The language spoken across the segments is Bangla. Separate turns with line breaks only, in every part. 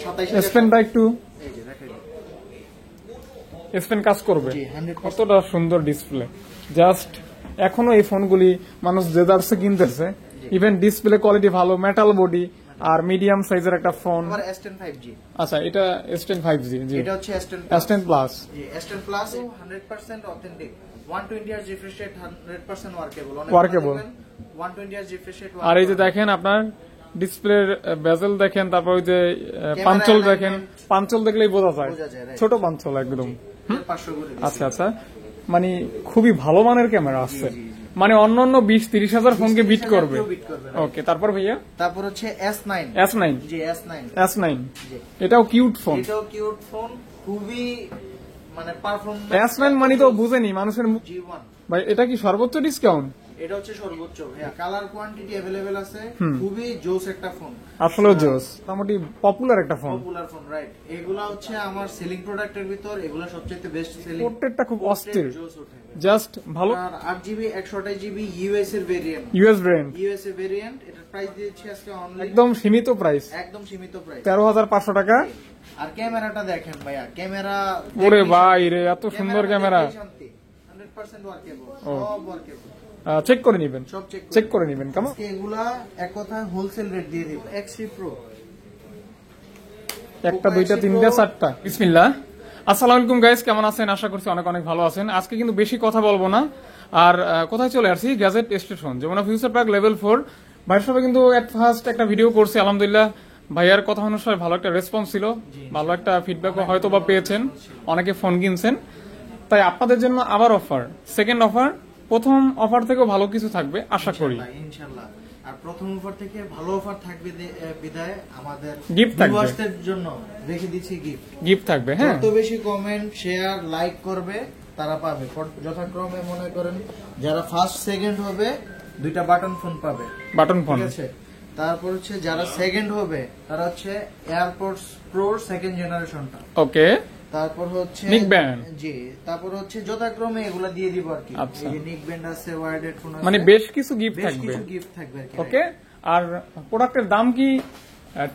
27000
স্পেনটা একটু
এই যে দেখাই
স্পেন কাজ করবে।
জি 100%
কতটা সুন্দর ডিসপ্লে, জাস্ট এখনো এই ফোনগুলি মানুষ জেদার্সে কিনতেছে। ইভেন ডিসপ্লে কোয়ালিটি ভালো, মেটাল বডি আর মিডিয়াম সাইজের একটা ফোন।
আবার S10 5G,
আচ্ছা, এটা S10 5G, জি
এটা হচ্ছে S10
S10 প্লাস।
জি S10 plus 100% authentic, 120 Hz refresh rate, 100% workable.
Workable।
120 Hz refresh rate.
আর এই যে দেখেন আপনার ডিসপ্লের বেজেল দেখেন, তারপর ওই যে পাঞ্চল দেখেন, পাঞ্চল দেখলেই বোঝা যায়
right।
ছোট পাঞ্চল একদম।
500 করে দিছি।
আচ্ছা আচ্ছা, মানে খুবই ভালো মানের ক্যামেরা আসছে, মানে অন্যান্য 20-30 হাজার ফোনকে বিট করবে।
বিট করবে।
ওকে, তারপর ভাইয়া
তারপর হচ্ছে S9
S9
জি S9
S9
জি
এটাও কিউট ফোন।
এটাও কিউট ফোন, খুবই মানে পারফরম্যান্স।
S9 মানে তো বুঝেনি মানুষের
G1
ভাই, এটা কি সর্বোচ্চ ডিসকাউন্ট?
এটা হচ্ছে সর্বোচ্চ ভাইয়া, কালার কোয়ান্টিটি अवेलेबल আছে, খুবই জোস একটা ফোন,
আসলে জোস, মোটামুটি পপুলার একটা ফোন।
Popular phone right. এগুলা হচ্ছে আমার সেলিং প্রোডাক্টের ভিতর, এগুলা সবচেয়ে বেস্ট সেলিং।
পোর্ট্রেটটা খুব অস্থির,
জোস ওঠে
জাস্ট ভালো।
আর 8GB 128GB ইউএস এর ভেরিয়েন্ট,
ইউএস ব্র্যান্ড,
ইউএস এর ভেরিয়েন্ট। এটার প্রাইস দিয়েছি আজকে অনলি
একদম সীমিত প্রাইস,
একদম সীমিত প্রাইস
13,500 টাকা।
আর ক্যামেরাটা দেখেন ভাইয়া, ক্যামেরা
ওরে ভাই রে, এত সুন্দর ক্যামেরা।
100% ওয়ার্কেবল, সব ওয়ার্কেবল।
চেক করে নিবেন,
সব
চেক করে নিবেন। কেমন
আজকে এগুলা এক কথা হোলসেল রেট দিয়ে দিব। X3 Pro
একটা, দুইটা, তিনটা, চারটা। বিসমিল্লাহ, আসসালামু আলাইকুম গাইস, কেমন আছেন? আশা করছি অনেক অনেক ভালো আছেন। আজকে কিন্তু বেশি কথা বলবো না, আর কোথায় চলে আসছি, গ্যাজেট স্টেশন, যেমন ফিউচার পার্ক লেভেল 4। ভাইয়ের সবাই কিন্তু এট ফার্স্ট একটা ভিডিও করছে, আলহামদুলিল্লাহ ভাইয়ার কথা অনুসারে ভালো একটা রেসপন্স ছিল, ভালো একটা ফিডব্যাকও হয়তো বা পেয়েছেন, অনেকে ফোন কিনছেন। তাই আপনাদের জন্য আবার অফার, সেকেন্ড অফার। প্রথম অফার থেকেও ভালো কিছু থাকবে আশা করি
ইনশাআল্লাহ। আর প্রথম অফার থেকে ভালো অফার থাকবে বিদায় আমাদের
গিফট থাকবে,
ভিউয়ার্সদের জন্য রেখে দিচ্ছি
গিফট থাকবে। হ্যাঁ,
যত বেশি কমেন্ট শেয়ার লাইক করবে তারা পাবে যথাক্রমে, মনে করেন যারা ফার্স্ট সেকেন্ড হবে দুইটা বাটন ফোন পাবে,
বাটন ফোন।
ঠিক আছে। তারপর হচ্ছে যারা সেকেন্ড হবে তারা হচ্ছে এয়ারপোর্টস প্রো সেকেন্ড জেনারেশনটা।
ওকে,
তারপর হচ্ছে
নিক ব্যান্ড,
জি। তারপর হচ্ছে যথাক্রমে এগুলা দিয়ে দিব আর কি।
আচ্ছা।
এই যে নিক ব্যান্ড আছে, ওয়াইড হেডফোন আছে,
মানে বেশ কিছু গিফট
বেশ
থাকবে।
কিছু গিফট থাকবে আর কি।
ওকে, আর প্রোডাক্টের দাম কি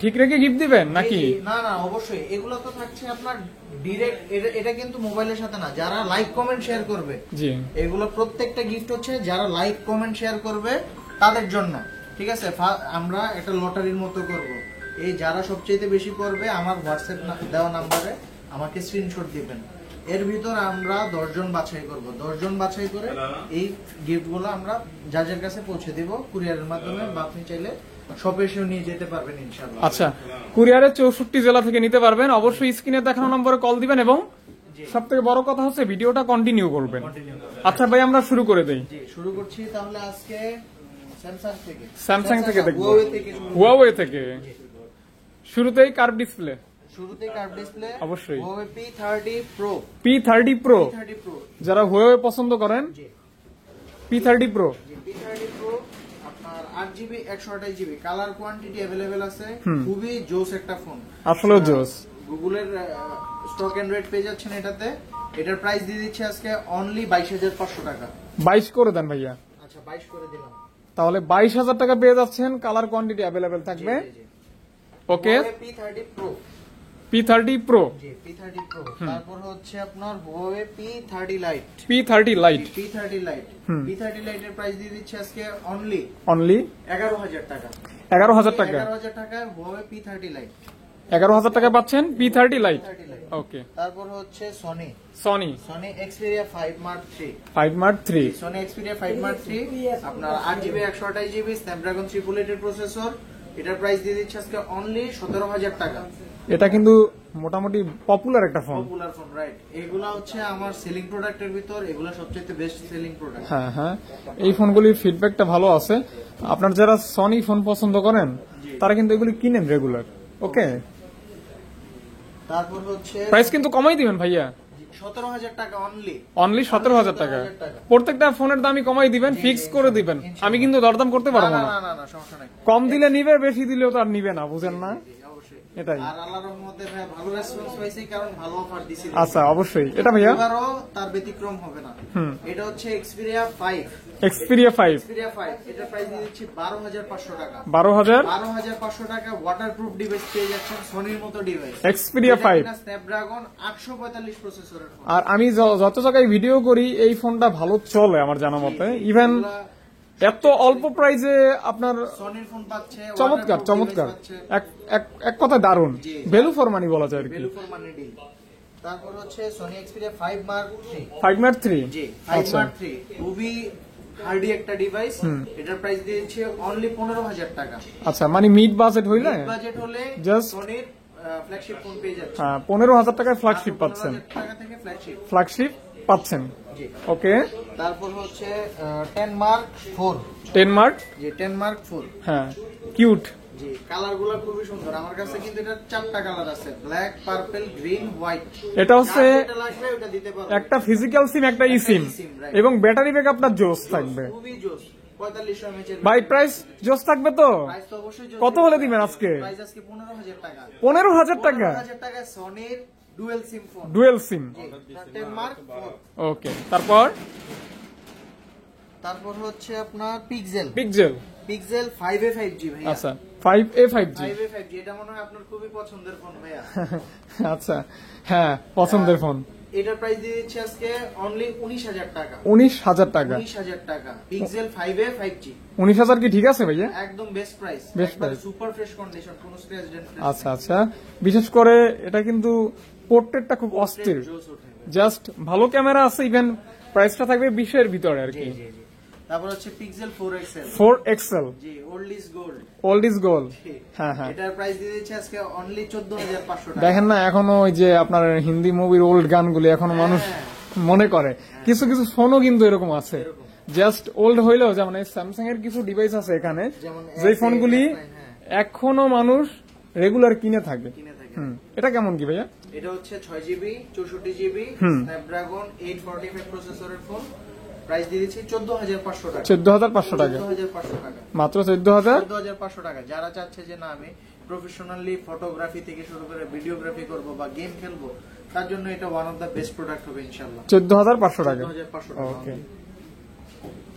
ঠিক রেখে গিফট দিবেন নাকি?
না না, অবশ্যই এগুলো তো থাকছে আপনার ডিরেক্ট, এটা কিন্তু মোবাইলের সাথে না, যারা লাইক কমেন্ট শেয়ার করবে,
জি,
এগুলো প্রত্যেকটা গিফট হচ্ছে যারা লাইক কমেন্ট শেয়ার করবে তাদের জন্য, ঠিক আছে। আমরা একটা লটারির মতো করব। এই যারা সবচেয়ে বেশি করবে আমার হোয়াটসঅ্যাপ দেওয়া নাম্বারে আমাকে স্ক্রিনশট দিবেন। এর ভিতর আমরা 10 জন বাছাই করব, 10 জন বাছাই করে এই গিফটগুলো আমরা যার কাছে পৌঁছে দিব কুরিয়ারের মাধ্যমে, বা আপনি চাইলে শপে এসেও নিয়ে যেতে পারবেন ইনশাআল্লাহ।
আচ্ছা, কুরিয়ারে 64 জেলা থেকে নিতে পারবেন। অবশ্যই স্ক্রিনে দেখানো নম্বরে কল দিবেন, এবং সবথেকে বড় কথা হচ্ছে ভিডিওটা কন্টিনিউ করবেন। আচ্ছা ভাই, আমরা শুরু করে দেই।
জি, শুরু করছি তাহলে আজকে
স্যামসাং থেকে দেখব,
হুয়াওয়ে থেকে
হুয়াওয়ে থেকে। শুরুতেই কার্ভ ডিসপ্লে,
শুরুতে কার্ভ ডিসপ্লে,
অবশ্যই
Huawei P30 Pro।
P30 Pro,
P30 Pro
যারা হুয়াওয়ে পছন্দ করেন,
জি
P30 Pro।
জি P30 Pro আপনার 8GB 128GB colour quantity available আছে, খুবই জোস একটা ফোন,
আসলে জোস।
গুগলের স্টক এন্ড রেট পেয়ে যাচ্ছেন এটাতে। এটার প্রাইস দিয়ে দিচ্ছি আজকে অনলি 22,500 টাকা।
22 করে দেন ভাইয়া।
আচ্ছা 22 করে দিলাম,
তাহলে 22,000 টাকা পেয়ে যাচ্ছেন, কালার কোয়ান্টিটি अवेलेबल থাকবে। ওকে,
P30 Pro,
P30 Pro,
জি P30 Pro। তারপর হচ্ছে আপনার Huawei P30 Lite,
P30 Lite,
P30 Lite, P30 Lite এর প্রাইস দিয়ে দিচ্ছি আজকে অনলি 11,000 টাকা।
11,000 টাকা,
11,000 টাকায় Huawei P30 Lite,
11,000 টাকা পাচ্ছেন P30 Lite।
P30 Lite।
ওকে,
তারপর হচ্ছে Sony
Sony
Xperia 5 Mark 3,
5 Mark 3।
Sony Xperia 5 Mark 3 আপনার 8GB 128GB Snapdragon 888 এর প্রসেসর। এটার প্রাইস দিয়ে দিচ্ছি আজকে অনলি 17,000 টাকা।
এটা কিন্তু মোটামুটি পপুলার একটা ফোন।
Popular phone right. এগুলা হচ্ছে আমার সেলিং প্রোডাক্টের ভিতর, এগুলা সবচেয়ে বেস্ট সেলিং প্রোডাক্ট।
হ্যাঁ হ্যাঁ, এই ফোনগুলির ফিডব্যাকটা ভালো আছে। আপনার যারা সনি ফোন পছন্দ করেন তারা কিন্তু এগুলি কিনেন রেগুলার। ওকে,
তারপর হচ্ছে
প্রাইস কিন্তু কমাই দিবেন ভাইয়া,
17,000 টাকা অনলি,
অনলি 17,000 টাকা। প্রত্যেকটা ফোনের দামই কমাই দিবেন, ফিক্স করে দিবেন। আমি কিন্তু দরদাম করতে পারবো না,
না না না সমস্যা নাই।
কম দিলে নিবে, বেশি দিলেও তো আর নিবে না, বুঝেন না?
অবশ্যই
এটাই।
আর আল্লাহর রহমতে ভাই ভালো রেসপন্স পাইছি, কারণ ভালো অফার দিছি।
আচ্ছা অবশ্যই এটা ভাইয়া
এবারও তার ব্যতিক্রম হবে না। এটা হচ্ছে Xperia 5।
Xperia 5
এটার প্রাইস দিয়ে দিচ্ছি 12,500 টাকা।
12,500
টাকা ওয়াটারপ্রুফ ডিভাইস পেয়ে যাচ্ছেন, সনির মতো ডিভাইস।
Xperia 5
স্ন্যাপড্রাগন 845 প্রসেসরের ফোন।
আর আমি যত জায়গায় ভিডিও করি এই ফোনটা ভালো চলে আমার জানা মতে। ইভেন এত অল্প প্রাইসে আপনার
সনির ফোন পাচ্ছে,
চমৎকার চমৎকার, এক কথা দারুণ, ভ্যালু ফর মানি বলা যায় আর কি।
Value for money deal. তারপর হচ্ছে Sony Xperia 5 Mark 3।
5 Mark 3
জি 5 Mark 3 খুবই হার্ডি একটা ডিভাইস। এটার প্রাইস দিয়েছে অনলি 15,000 টাকা।
আচ্ছা মানে মিড বাজেট হইলে,
বাজেট হলে
Just
সনির ফ্ল্যাগশিপ ফোন পেয়ে যাচ্ছে।
15,000 টাকায় ফ্ল্যাগশিপ পাচ্ছেন,
15,000 টাকা থেকে
ফ্ল্যাগশিপ পাচ্ছেন।
জি
ওকে।
তারপর হচ্ছে 10 Mark 4।
10 Mark,
জি 10 Mark 4।
হ্যাঁ কিউট।
জি কালারগুলো খুবই সুন্দর। আমার কাছে কিন্তু এটা 4টা কালার আছে, ব্ল্যাক, পার্পল, গ্রিন, হোয়াইট।
এটা হচ্ছে
যেটা লাগবে ওটা দিতে পারবো।
একটা ফিজিক্যাল সিম, একটা ই সিম,
right।
এবং ব্যাটারি ব্যাকআপটা জোস থাকবে।
খুবই জোস। 4500 mAh এর
ভাই প্রাইস জোস থাকবে তো?
প্রাইস তো অবশ্যই জোস।
কত হলে দিবেন আজকে?
প্রাইস আজকে 15,000 টাকা।
15,000 টাকা
15,000 টাকা সনির ডুয়াল সিম ফোন।
ডুয়েল সিম।
10 Mark 4।
ওকে। তারপর
হচ্ছে আপনার পিক্সেল
পিক্সেল
5A 5G ভাইয়া।
আচ্ছা 5A 5G
5A 5G এটা মনে হয় আপনার খুবই পছন্দের ফোন ভাইয়া।
আচ্ছা হ্যাঁ পছন্দের ফোন।
এটার প্রাইস দিয়ে দিচ্ছি আজকে অনলি 19,000 টাকা।
19,000 টাকা।
19,000 টাকা পিক্সেল 5A 5G।
19,000 কি ঠিক আছে ভাইয়া?
একদম বেস্ট প্রাইস,
Best
একবার
price।
সুপার ফ্রেশ কন্ডিশন, কোনো স্ক্র্যাচ ডেন্ট।
আচ্ছা আচ্ছা, বিশেষ করে এটা কিন্তু পোর্ট্রেটটা খুব অস্থির, জাস্ট ভালো ক্যামেরা আছে। ইভেন প্রাইসটা থাকবে 20 এর ভিতরে আর কি।
জি জি জি। তারপর হচ্ছে pixel 4XL।
4XL
G old is gold.
Old is gold. হ্যাঁ হ্যাঁ।
এটার প্রাইস দিয়ে দিচ্ছি আজকে অনলি 14,500 টাকা।
দেখেন না এখনো ওই যে আপনার হিন্দি মুভির ওল্ড গানগুলি এখনো মানুষ মনে করে। কিছু কিছু ফোনও কিন্তু এরকম আছে, জাস্ট ওল্ড হইলেও, যেমন স্যামসাং এর কিছু ডিভাইস আছে এখানে, যে ফোনগুলি এখনো মানুষ রেগুলার কিনে থাকে। এটা কেমন কি ভাইয়া?
এটা হচ্ছে 6GB 64GB স্ন্যাপড্রাগন 845 প্রসেসরের ফোন। প্রাইস দিয়ে দিচ্ছি 14,500 টাকা।
14,500 টাকা,
14,500 টাকা
মাত্র 14,000।
14,500 টাকা। যারা চাচ্ছে যে না আমি প্রফেশনালি ফটোগ্রাফি থেকে শুরু করে ভিডিওগ্রাফি করব বা গেম খেলবো, তার জন্য এটা one of the best product হবে ইনশাআল্লাহ।
14,500 টাকা।
14,500 টাকা।
ওকে।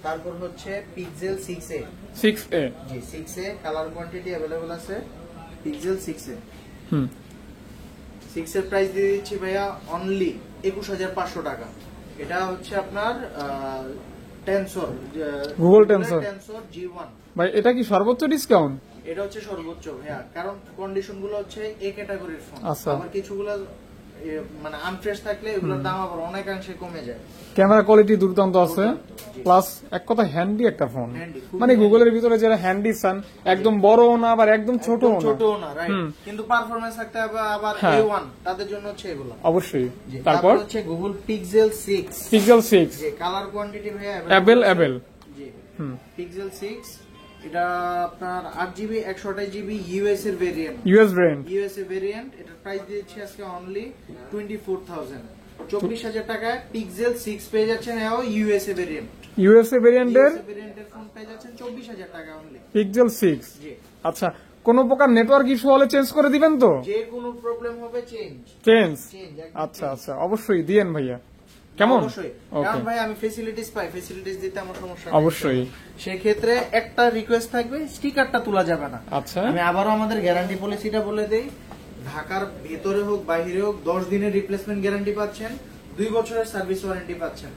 তারপর হচ্ছে পিক্সেল 6A।
6A
জি 6A কালার কোয়ান্টিটি अवेलेबल আছে। পিক্সেল 6A 6 এর প্রাইস দিয়ে দিচ্ছি ভাইয়া অনলি 21,500 টাকা। এটা হচ্ছে আপনার টেনসর,
গুগল টেনসর
G1।
ভাই এটা কি সর্বোচ্চ ডিসকাউন্ট?
এটা হচ্ছে সর্বোচ্চ ভাইয়া, কারণ কন্ডিশন গুলো হচ্ছে এ ক্যাটাগরির ফোন।
আচ্ছা।
আবার কিছুগুলো মানে আনফ্রেশ থাকলে এগুলোর দাম আবার অনেকাংশে কমে যায়।
ক্যামেরা কোয়ালিটি দুর্দান্ত আছে, প্লাস এক কথা হ্যান্ডি একটা ফোন। মানে গুগলের ভিতরে যারা হ্যান্ডি চান, একদম বড়ও না আবার একদম ছোটও
না, রাইট, কিন্তু পারফরম্যান্স থাকতে হবে আবার A1, তাদের জন্য হচ্ছে এগুলো
অবশ্যই।
তারপর হচ্ছে গুগল পিক্সেল 6।
পিক্সেল 6
যে কালার কোয়ান্টিটি ভাইয়া
অ্যাভেলেবল।
জি পিক্সেল 6 এটা আপনার 8GB 128GB ইউএস এর ভেরিয়েন্ট। ইউএস এর ভেরিয়েন্ট। এটার প্রাইস দিয়েছি আজকে অনলি 24,000। 24,000 টাকায় পিক্সেল 6 পেয়ে যাচ্ছেন, এও ইউএসএ ভেরিয়েন্ট।
ইউএসএ ভেরিয়েন্টের
ফোন পেয়ে যাচ্ছেন 24,000 টাকা অনলি।
পিক্সেল 6।
জি
আচ্ছা, কোন প্রকার নেটওয়ার্ক ইস্যু হলে চেঞ্জ করে দিবেন তো?
যে কোনো প্রবলেম হবে
চেঞ্জ। আচ্ছা আচ্ছা, অবশ্যই দিয়েন ভাইয়া। কেমন?
অবশ্যই, কারণ ভাই আমি ফ্যাসিলিটিস পাই, ফ্যাসিলিটিস দিতে আমার সমস্যা নেই।
অবশ্যই।
সেই ক্ষেত্রে একটা রিকোয়েস্ট থাকবে, স্টিকারটা তোলা যাবে না।
আচ্ছা,
আমি আবারও আমাদের গ্যারান্টি পলিসিটা বলে দেই। ঢাকার ভেতরে হোক বাইরে হোক 10 দিনের রিপ্লেসমেন্ট গ্যারান্টি পাচ্ছেন, 2 বছরের সার্ভিস ওয়ারেন্টি পাচ্ছেন।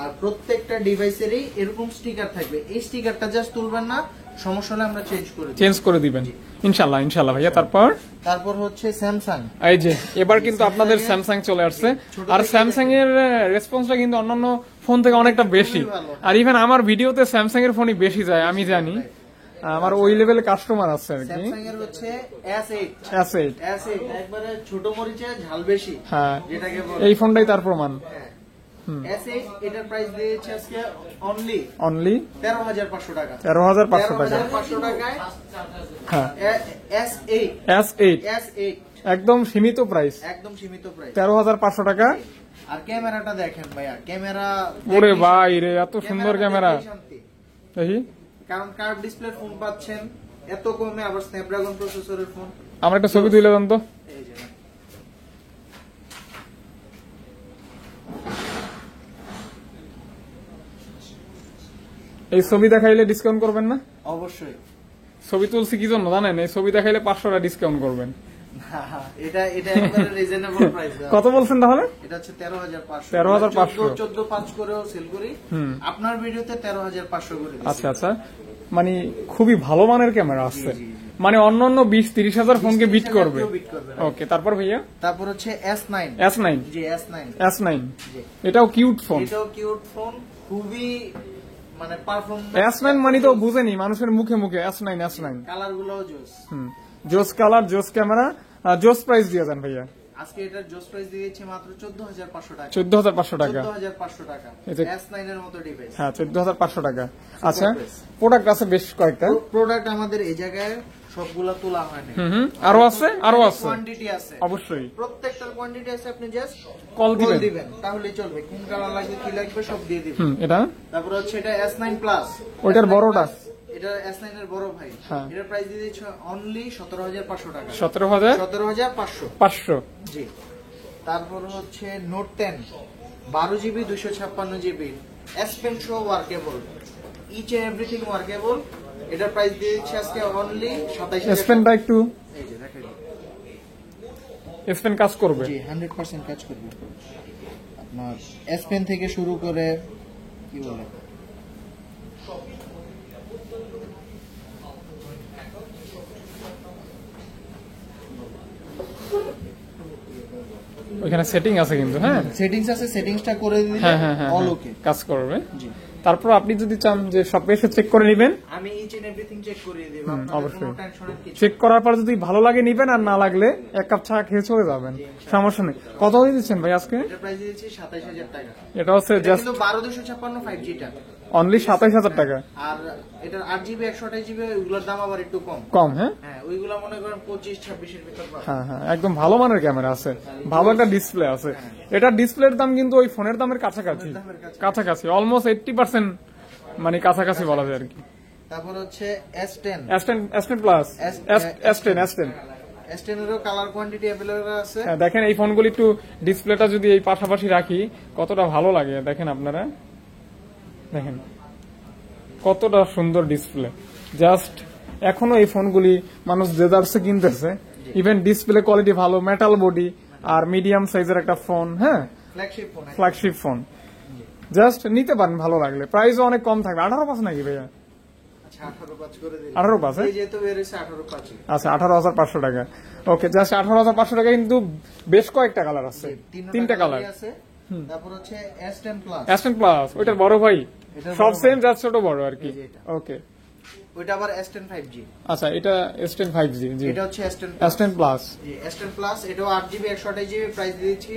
আর প্রত্যেকটা ডিভাইসেরই এরকম স্টিকার থাকবে। এই স্টিকারটা জাস্ট তুলবেন না, সমস্যা হলে আমরা চেঞ্জ করে
দিবেন ইনশাআল্লাহ। ইনশাআল্লাহ ভাইয়া। তারপর
হচ্ছে স্যামসাং।
এই যে এবার কিন্তু আপনাদের স্যামসাং চলে আসছে, আর স্যামসাং এর রেসপন্সটা কিন্তু অন্যান্য ফোন থেকে অনেকটা বেশি। আর ইভেন আমার ভিডিওতে স্যামসাং এর ফোনই বেশি যায়, আমি জানি। আমার ওই লেভেলে কাস্টমার আছে আর কি।
স্যামসাং এর হচ্ছে
S8
একবারে ছোট মরিচে ঝাল বেশি,
হ্যাঁ,
যেটাকে বলে।
এই ফোনটাই তার প্রমাণ।
S8 এটার প্রাইস দিয়েছে আজকে অনলি 13,500 টাকা।
13,500
টাকায়
হ্যাঁ
S8
একদম সীমিত প্রাইস, 13,500 টাকা।
আর ক্যামেরাটা দেখেন ভাইয়া, ক্যামেরা
ওরে ভাই রে, এত সুন্দর ক্যামেরা। দেখি,
কারণ কার্ভ ডিসপ্লে ফোন পাচ্ছেন এত কমে, আবার স্ন্যাপড্রাগন প্রসেসরের ফোন।
আমার একটা ছবি তুলে দেন তো।
এই যে
এই ছবি দেখাইলে ডিসকাউন্ট করবেন না?
অবশ্যই।
ছবি তুলছি কি জন্য জানেন? এই ছবি দেখাইলে 500 টাকা ডিসকাউন্ট করবেন।
এটা একবারে রিজনেবল প্রাইস।
কত বলছেন তাহলে?
এটা হচ্ছে 13,500।
13,500
14,500 করেও সেল করি। আপনার ভিডিওতে 13,500 করে দিচ্ছি।
আচ্ছা আচ্ছা, মানে খুবই ভালো মানের ক্যামেরা আসছে,
জি, জি।
মানে অন্যান্য 20-30 হাজার ফোনকে বিট করবে।
বিট করবে।
ওকে, তারপর ভাইয়া
তারপর হচ্ছে S9।
S9।
জি S9।
S9
জি।
এটাও কিউট ফোন।
এটাও কিউট ফোন, খুবই মানে পারফরম্যান্স।
S9 মানে তো বুঝেনি মানুষের মুখে মুখে S9।
কালার গুলোও জোস।
জোস কালার, জোস ক্যামেরা, জোস প্রাইস দিয়ে দেন ভাইয়া।
আজকে এটার জোস প্রাইস দিয়েছি মাত্র 14,500 টাকা।
14,500 টাকা।
14,500 টাকা।
এই যে-
S9 এর মতো ডিভাইস।
হ্যাঁ, 14,500 টাকা। আচ্ছা,
price।
প্রোডাক্ট আছে বেশ কয়েকটা।
প্রোডাক্ট আমাদের এই জায়গায় সবগুলা তোলা হয়নি।
আরো আছে, আরো আছে,
কোয়ান্টিটি আছে।
অবশ্যই।
প্রত্যেকটার কোয়ান্টিটি আছে, আপনি জাস্ট
কল দিবেন।
দিবেন তাহলেই চলবে। কোন কালার লাগবে কি লাগবে সব দিয়ে দিবেন।
এটা
তারপর হচ্ছে এটা S9 প্লাস।
ওইটার বড়টা।
এটা S9 এর বড় ভাই।
হ্যাঁ।
এটার প্রাইস দিয়ে দিচ্ছি অনলি 17,500 টাকা।
17,500।
17,500। জি। তারপর হচ্ছে note 10 12 GB 256 GB S Pen show workable, each and everything workable. এটার প্রাইস দিয়ে দিচ্ছি আজকে অনলি 27,000।
S Penটা একটু
এই যে দেখেন,
S Pen কাজ করবে।
জি 100% কাজ করবে। আপনার S Pen থেকে শুরু করে কি বলে
ওইখানে সেটিং আছে কিন্তু। হ্যাঁ
সেটিংস আছে, সেটিংসটা করে দিলে
হ্যাঁ
অল ওকে
কাজ করবে।
জি।
তারপর আপনি যদি চান যে সব এসে চেক করে নেবেন,
আমি ইচ এন্ড এভরিথিং চেক করিয়ে দেব। আপনাদের
অবশ্যই।
কোনো টেনশনের কিছু
চেক করার পর যদি ভালো লাগে নিবেন, আর না লাগলে এক কাপ চা খেয়ে চলে যাবেন, সমস্যা নেই। কত দিয়ে দিচ্ছেন ভাই আজকে?
এটার প্রাইস দিয়েছি 27,000 টাকা।
এটা হচ্ছে
এটা
জাস্ট
কিন্তু 12,256 5G টা।
অনলি 27,000 টাকা।
আর এটার 8GB 128GB ওইগুলোর দাম আবার একটু কম।
কম? হ্যাঁ
হ্যাঁ, ওইগুলো মনে করেন 25-26 এর ভিতর পাবেন।
হ্যাঁ, একদম ভালো মানের ক্যামেরা আছে, ভালো একটা ডিসপ্লে আছে। এটা ডিসপ্লের দাম কিন্তু ওই ফোনের দামের কাছাকাছি, অলমোস্ট 80% মানে কাছাকাছি বলা যায় আর কি।
তারপর হচ্ছে S10
S10 plus, S10
S10 এরও কালার কোয়ান্টিটি अवेलेबल আছে।
হ্যাঁ, দেখেন এই ফোনগুলি একটু ডিসপ্লেটা যদি এই পাশাপাশি রাখি কতটা ভালো লাগে দেখেন আপনারা, দেখেন কতটা সুন্দর ডিসপ্লে। জাস্ট এখনো এই ফোনগুলি মানুষ জেদার্সে কিনতেছে, ইভেন ডিসপ্লে কোয়ালিটি ভালো, মেটাল বডি আর মিডিয়াম সাইজের একটা ফোন। হ্যাঁ,
flagship phone.
Flagship phone, just নিতে পারেন ভালো লাগলে। প্রাইসও অনেক কম থাকবে। 18 নাকি ভাইয়া?
আচ্ছা 18,500 করে দিন।
18
এই যেহেতু বের হইছে 18,500।
আচ্ছা, 18,500 টাকা। ওকে, জাস্ট 18,500 টাকা, কিন্তু বেশ কয়েকটা কালার আছে, তিনটা কালার
আছে। তারপর হচ্ছে S10 প্লাস।
S10 প্লাস ওইটার বড় ভাই,
এটার
সব
বড়
সেম, জাস্ট ছোট বড় আর কি।
এই যে এটা।
ওকে,
ওইটা আবার S10 5G।
আচ্ছা, এটা S10 5G। জি,
এটা হচ্ছে S10
S10 প্লাস।
জি S10 প্লাস, এটাও 8GB 128GB, প্রাইস দিয়েছি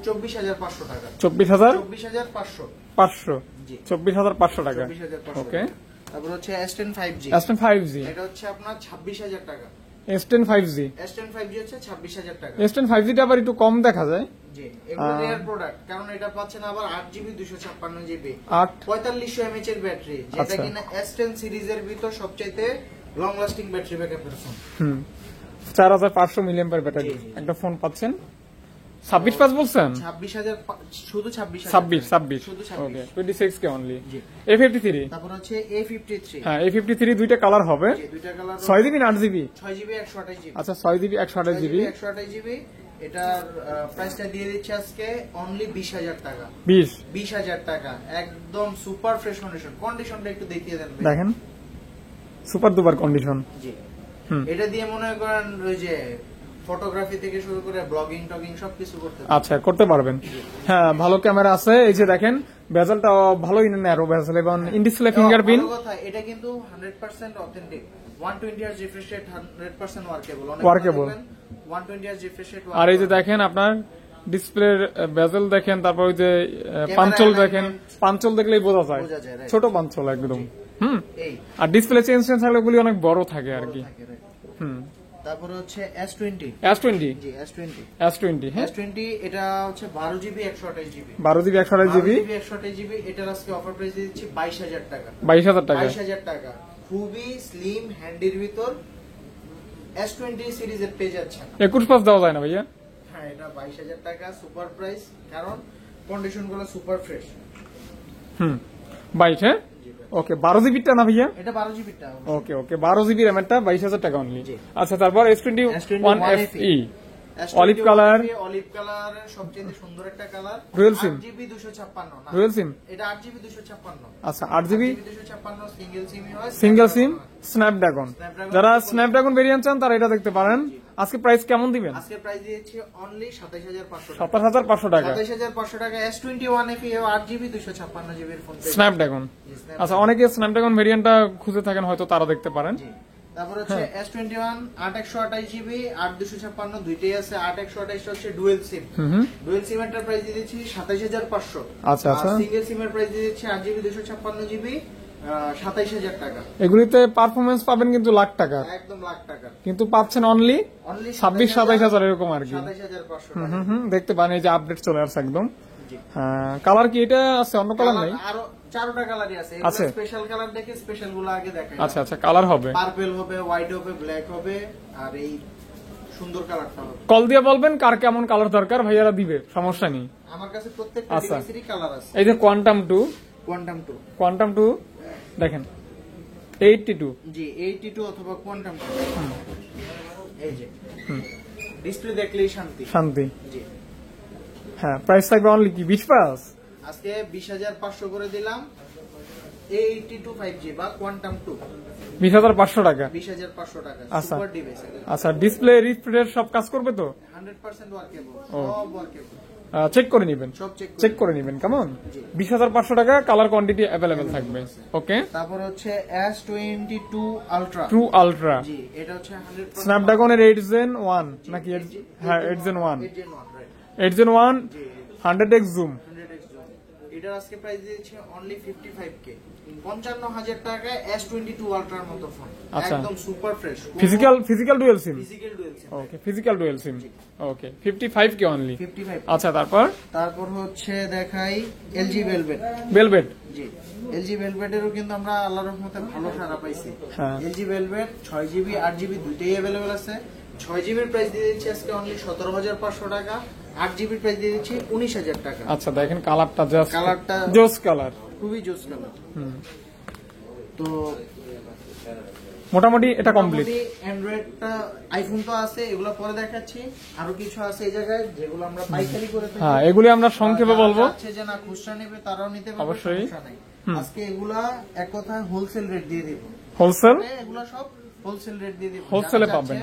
24,500 টাকা।
24,500।
24,500। জি
24,500 টাকা।
24,500।
ওকে,
তারপর হচ্ছে S10 5G।
S10 5G।
এটা হচ্ছে আপনার 26,000 টাকা।
S10 5G।
S10 5G হচ্ছে 26,000 টাকা।
S10 5G টা আবার একটু কম দেখা যায়।
জি, এগুলো রেয়ার প্রোডাক্ট, কারণ এটা পাচ্ছেন আবার 8GB 256GB
8
4500 mAh এর ব্যাটারি, যেটা
আচ্ছা।
কিনা S10 সিরিজের ভিতর সবচাইতে লং লাস্টিং ব্যাটারি ব্যাকআপের ফোন।
4,500 মিলিঅ্যাম্পিয়ার ব্যাটারি
জি, জি।
একটা ফোন পাচ্ছেন। 26 পাস বলছেন?
26,000 শুধু 26,000
26
শুধু
ওকে,
26।
26 কে অনলি।
জি।
A53।
তারপর হচ্ছে A53।
হ্যাঁ, A53 দুইটা কালার হবে,
জি, দুইটা কালার।
6GB না 8GB?
6GB 128GB।
আচ্ছা, 6GB 128GB।
128GB। এটার প্রাইসটা দিয়ে দিচ্ছে আজকে অনলি 20,000 টাকা। 20,000 টাকা, একদম সুপার ফ্রেশ কন্ডিশন। কন্ডিশনটা একটু দেখিয়ে দেন ভাই।
দেখেন, সুপার দুপার কন্ডিশন।
জি, এটা দিয়ে মনে করেন ওই যে ফটোগ্রাফি থেকে শুরু করে ব্লগিং টগিং সবকিছু করতে পারবেন।
আচ্ছা, করতে পারবেন। হ্যাঁ, ভালো ক্যামেরা আছে। এই যে দেখেন, বেজেলটা ভালোই ন্যারো বেজেল এবং ইন ডিসপ্লে ফিঙ্গারপ্রিন্ট।
ভালো কথা, এটা কিন্তু 100% authentic. 120 Hz refresh rate 100% workable.
Workable।
120 Hz refresh rate.
আর এই যে দেখেন আপনার ডিসপ্লের বেজেল দেখেন, তারপর ওই যে পাঞ্চল দেখেন, পাঞ্চল দেখলেই বোঝা যায়
বোঝা যায়, right।
ছোট পাঞ্চল একদম।
এই
আর ডিসপ্লে চেঞ্জ থাকলে ওগুলি অনেক বড় থাকে আর কি।
থাকে, right। তারপর হচ্ছে S20।
S20।
জি S20।
S20, হ্যাঁ,
S20 এটা হচ্ছে 12GB 128GB।
12GB 128GB।
128GB। এটার আজকে অফার প্রাইস দিচ্ছি 22,000 টাকা।
22,000 টাকা।
22,000 টাকা, খুবই স্লিম হ্যান্ডির ভিতর, S20 সিরিজের পেয়ে যাচ্ছেন।
21 দেওয়া যায় না ভাইয়া?
হ্যাঁ, এটা 22,000 টাকা সুপার প্রাইস, কারণ কন্ডিশন গুলো সুপার ফ্রেশ।
22, হ্যাঁ ওকে। 12 জিবিটা না ভাইয়া?
এটা 12 জিবি টা।
ওকে ওকে, 12 জিবি র্যামেরটা 22,000 টাকা অনলি। আচ্ছা, তারপর S21 FE olive colour.
Olive কালারের সবচেয়ে সুন্দর একটা কালার।
Dual SIM?
8GB 256 না,
ডুয়াল সিম?
এটা 8GB 256।
আচ্ছা, 8GB
256 সিঙ্গেল সিমই হয়।
সিঙ্গেল সিম স্ন্যাপড্রাগন। যারা স্ন্যাপড্রাগন ভেরিয়েন্ট চান তারা এটা দেখতে পারেন। আজকে প্রাইস কেমন দিবেন?
আজকে প্রাইস দিয়েছি অনলি 27500 টাকা।
27500 টাকা
27500 টাকা S21 FE 8GB 256GB এর ফোন।
স্ন্যাপড্রাগন। আচ্ছা, অনেকে স্ন্যাপড্রাগন ভেরিয়েন্টটা খুঁজে থাকেন, হয়তো তারা দেখতে পারেন।
তারপর হচ্ছে S21 8128GB 8256 দুইটাই আছে। 8128 হচ্ছে ডুয়াল সিম। ডুয়াল সিমের প্রাইস দিয়েছি 27500।
আচ্ছা আচ্ছা।
সিঙ্গেল সিমের প্রাইস দিয়েছি 8GB 256GB 27000 টাকা।
এগুলিতে পারফরমেন্স পাবেন কিন্তু লাখ টাকা,
একদম লাখ টাকা,
কিন্তু পাচ্ছেন অনলি 26-27 এরকম আর কি।
27500 টাকা।
দেখতে পান, এই যে আপডেট চলে আসছে একদম। কালার কি এটা আছে? অন্য কালার নাই?
আরো 4টা কালারই আছে।
আছে
স্পেশাল কালার দেখে স্পেশাল গুলো আগে দেখাই।
আচ্ছা আচ্ছা, কালার হবে
পার্পল হবে, হোয়াইট হবে, ব্ল্যাক হবে, আর এই সুন্দর কালারটা হবে।
কল দিয়ে বলবেন কার কেমন কালার দরকার, ভাইয়ারা দিবে, সমস্যা নেই।
আমার কাছে প্রত্যেকটা
আচ্ছা,
ডিভাইসেরই কালার আছে।
এই যে কোয়ান্টাম 2,
কোয়ান্টাম 2
দেখেন 82।
জি, 82 অথবা কোয়ান্টাম 2। এই যে ডিসপ্লে দেখলেই শান্তি
শান্তি।
জি
হ্যাঁ, প্রাইস থাকবে অনলি কি 20
আজকে 20500 করে দিলাম। 82 5G বা কোয়ান্টাম 2
20,500 টাকা।
20500 টাকা
আচ্ছা
সুপার ডিভাইস।
আচ্ছা, ডিসপ্লে রিফ্রেশ সব কাজ করবে তো?
100% ওয়ার্কেবল, সব ওয়ার্কেবল।
চেক করে নেবেন,
সব
চেক করে নেবেন। কেমন? 20,500 টাকা, কালার কোয়ান্টিটি অ্যাভেলেবেল থাকবে। ওকে।
তারপর হচ্ছে S22 আলট্রা।
True ultra.
জি, এটা হচ্ছে 100%
স্ন্যাপড্রাগনের 8 Gen 1 নাকি? হ্যাঁ, 8 Gen 1। 8 Gen 1 100x zoom.
100x zoom. এটার আজকে প্রাইস দিয়েছে অনলি 55K, 55000 টাকায় S22 আলট্রার মতো ফোন।
আচ্ছা,
একদম super fresh.
Physical dual SIM?
Physical dual SIM.
ওকে, ফিজিক্যাল ডুয়াল সিম। ওকে, 55K অনলি।
55।
আচ্ছা,
তারপর হচ্ছে দেখাই LG ভেলভেট।
ভেলভেট?
জি, LG ভেলভেটেরও কিন্তু আমরা আল্লাহর রহমতে ভালো সাড়া পাইছি।
হ্যাঁ,
LG ভেলভেট 6GB 8GB দুইটাই अवेलेबल আছে। 6GB এর প্রাইস দিয়ে দিচ্ছি আজকে অনলি 17500 টাকা। 8GB এর প্রাইস দিয়ে দিচ্ছি 19000 টাকা।
আচ্ছা, দেখেন কালারটা, জাস্ট
কালারটা
জোস কালার,
খুবই জোস কালার। তো
মোটামুটি এটা কমপ্লিট।
অ্যান্ড্রয়েডটা, আইফোন তো আছে, এগুলো পরে দেখাচ্ছি। আরো কিছু আছে এই জায়গায় যেগুলো আমরা পাইকারি করে থাকি।
হ্যাঁ, এগুলি আমরা সংক্ষেপে বলবো।
আছে যে না খুচরা নেবে তারাও নিতে পারবে,
অবশ্যই।
সমস্যা নাই। আজকে এগুলা এক কথায় হোলসেল রেট দিয়ে দিব।
হোলসেল?
এগুলো সব হোলসেল রেট দিয়ে দিব।
হোলসেলে পাবেন।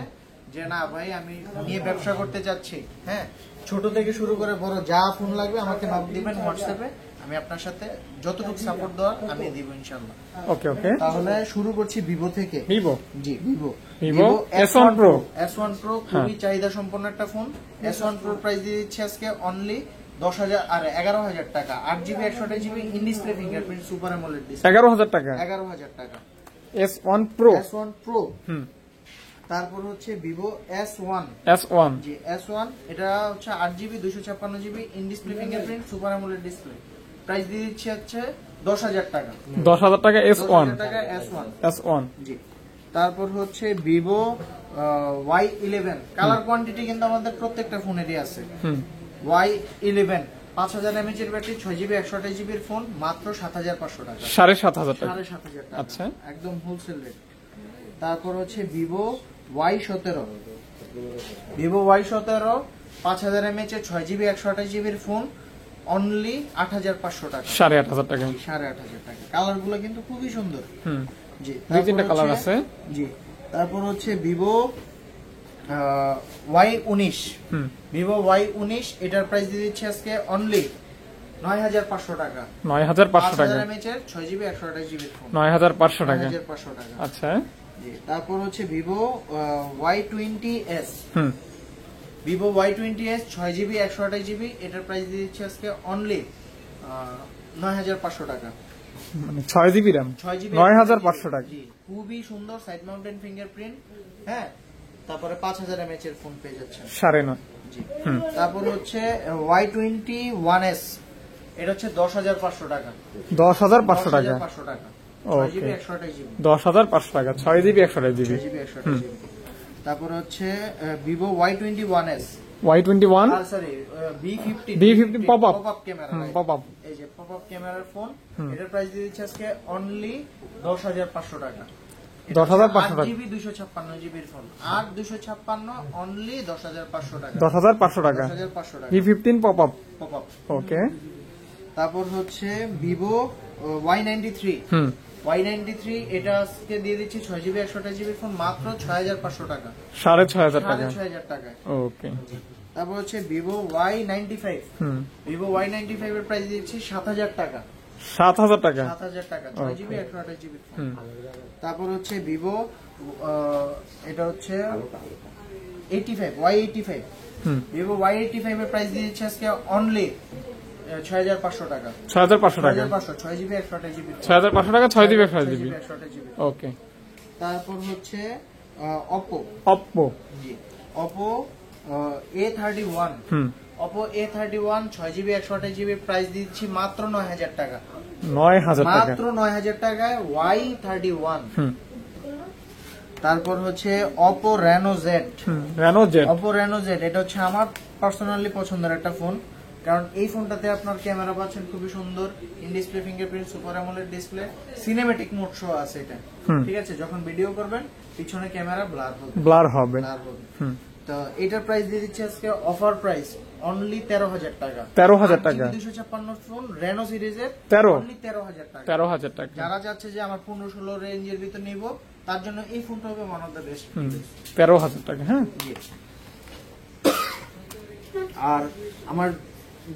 যে না ভাই আমি নিয়ে ব্যবসা করতে চাচ্ছি, হ্যাঁ, ছোট থেকে শুরু করে বড় যা ফোন লাগবে আমাকে নক দিবেন হোয়াটসঅ্যাপে, আমি আপনার সাথে যতটুকু সাপোর্ট দেওয়ার আমি দিব ইনশাআল্লাহ।
ওকে ওকে,
তাহলে শুরু করছি ভিভো থেকে।
ভিভো?
জি, Vivo
S1 Pro।
S1 Pro খুবই চাহিদা সম্পন্ন একটা ফোন। S1 Pro প্রাইস দিয়ে দিচ্ছি আজকে অনলি 11,000 টাকা। 8GB 128GB in display fingerprint super AMOLED display.
11,000 টাকা?
11,000 টাকা।
S1 Pro।
S1 Pro। তারপর হচ্ছে ভিভো S1। জি, S1 এটা হচ্ছে 8GB 256GB in display fingerprint super AMOLED display. Price দিয়ে দিচ্ছি হচ্ছে 10,000 টাকা।
10,000 টাকা S1।
10,000 টাকা S1।
S1
জি। তারপর হচ্ছে ভিভো Y11। কালার কোয়ান্টিটি কিন্তু আমাদের প্রত্যেকটা ফোনেরই আছে। Y11 5000 mAh এর ব্যাটারি, 6GB 128GB এর ফোন, মাত্র 7,500 টাকা।
7,500 টাকা।
7,500 টাকা।
আচ্ছা,
একদম হোলসেল রেট। তারপর হচ্ছে Vivo Y17। Vivo Y17 5000 mAh এর 6GB 128GB এর ফোন, অনলি 8,500 টাকা।
8,500 টাকা।
8,500 টাকা। কালার গুলো কিন্তু খুবই সুন্দর। জি,
দুই তিনটা কালার আছে।
জি, তারপর হচ্ছে ভিভো Y19। ভিভো Y19 এটার প্রাইস দিয়ে দিচ্ছি আজকে অনলি 9,500 টাকা।
9,500 টাকা।
5000 mAh এর 6GB 128GB এর ফোন,
9,500 টাকা।
9,500 টাকা।
আচ্ছা,
জি, তারপর হচ্ছে Vivo Y20s। Vivo Y20s 6GB 128GB এটার প্রাইস দিয়ে দিচ্ছি আজকে অনলি 9,500 টাকা।
মানে 6GB RAM
6GB
9,500 টাকা।
জি, খুবই সুন্দর সাইড মাউন্টেন ফিঙ্গারপ্রিন্ট। হ্যাঁ, তারপরে 5000 mAh এর ফোন পেয়ে যাচ্ছেন।
9.5।
জি, তারপর হচ্ছে Y21s। এটা হচ্ছে 10,500 টাকা।
10,500 টাকা।
10,500 টাকা।
ওকে,
6GB 128GB।
10,500 টাকা, 6GB 128GB।
6GB 128GB। তারপর হচ্ছে Vivo Y21s,
Y21
sorry
B50 pop-up
camera,
pop-up
এই যে পপআপ ক্যামেরার ফোন, এটার প্রাইস দিয়ে দিচ্ছে আজকে অনলি 10,500 টাকা।
10,500 টাকা।
8GB 256 জিবির ফোন, 8/256 অনলি 10,500 টাকা।
10,500 টাকা
10,500 টাকা
B15 pop-up
পপআপ।
ওকে
তারপর হচ্ছে ভিভো Y93, Y93 এটা আজকে দিয়ে দিচ্ছি 6GB 128GB ফোন মাত্র 6,500 টাকা,
6,500 টাকা
6,500 টাকায়।
ওকে
তারপর হচ্ছে ভিভো Y95, ভিভো Y95 এর প্রাইস দিচ্ছি 7,000 টাকা,
7,000 টাকা
7,000 টাকা, 6GB 128GB ফোন। তারপর হচ্ছে ভিভো এটা হচ্ছে 85, Y85, ভিভো Y85 এর প্রাইস দিয়ে দিচ্ছি আজকে অনলি 6,500 টাকা,
6,500 টাকা
6,500, 6GB 128GB
6,500 টাকা 6GB 128GB
128GB।
ওকে
তারপর হচ্ছে Oppo,
Oppo
জি Oppo A31, Oppo A31 6GB 128GB price দিচ্ছি মাত্র 9,000 টাকা,
9,000 টাকা
মাত্র 9,000 টাকায় Y31। তারপর হচ্ছে Oppo Reno Z,
Reno Z
Oppo Reno Z এটা হচ্ছে আমার পার্সোনালি পছন্দের একটা ফোন, কারণ এই ফোনটাতে আপনার ক্যামেরা পাচ্ছেন খুবই সুন্দর, in display fingerprint, super AMOLED display, cinematic mode সহ আছে এটা, ঠিক আছে। যখন ভিডিও করবেন পিছনে ক্যামেরা ব্লার হবে,
ব্লার হবে
তো এটার প্রাইস দিয়ে দিচ্ছে আজকে অফার প্রাইস অনলি 13,000 টাকা,
13,000 টাকা
256 ফোন রেনো সিরিজের
13
অনলি 13,000 টাকা।
13,000 টাকা
যারা যাচ্ছে যে আমার 15-16 রেঞ্জের ভিতর নিব, তার জন্য এই ফোনটা হবে ওয়ান অফ দ্য বেস্ট।
13,000 টাকা হ্যাঁ।
আর আমার